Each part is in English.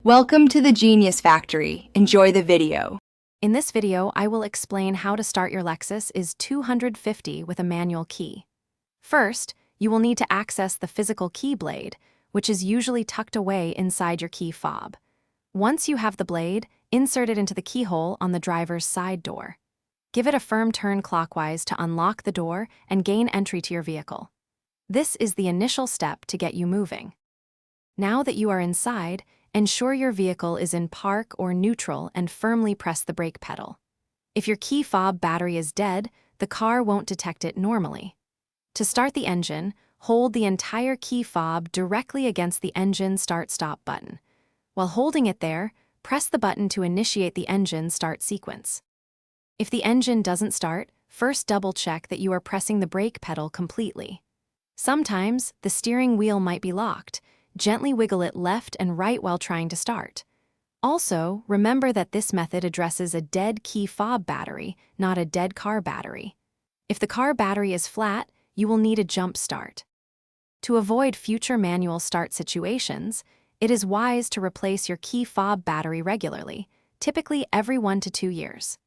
Welcome to the Genius Factory. Enjoy the video. In this video, I will explain how to start your Lexus IS250 with a manual key. First, you will need to access the physical key blade, which is usually tucked away inside your key fob. Once you have the blade, insert it into the keyhole on the driver's side door. Give it a firm turn clockwise to unlock the door and gain entry to your vehicle. This is the initial step to get you moving. Now that you are inside, ensure your vehicle is in park or neutral and firmly press the brake pedal. If your key fob battery is dead, the car won't detect it normally. To start the engine, hold the entire key fob directly against the engine start-stop button. While holding it there, press the button to initiate the engine start sequence. If the engine doesn't start, first double-check that you are pressing the brake pedal completely. Sometimes, the steering wheel might be locked. Gently wiggle it left and right while trying to start. Also, remember that this method addresses a dead key fob battery, not a dead car battery. If the car battery is flat, you will need a jump start. To avoid future manual start situations, it is wise to replace your key fob battery regularly, typically every 1 to 2 years.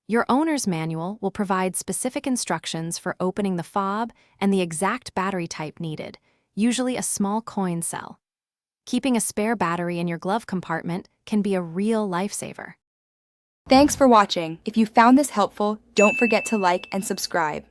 Your owner's manual will provide specific instructions for opening the fob and the exact battery type needed, usually a small coin cell. Keeping a spare battery in your glove compartment can be a real lifesaver. Thanks for watching. If you found this helpful, don't forget to like and subscribe.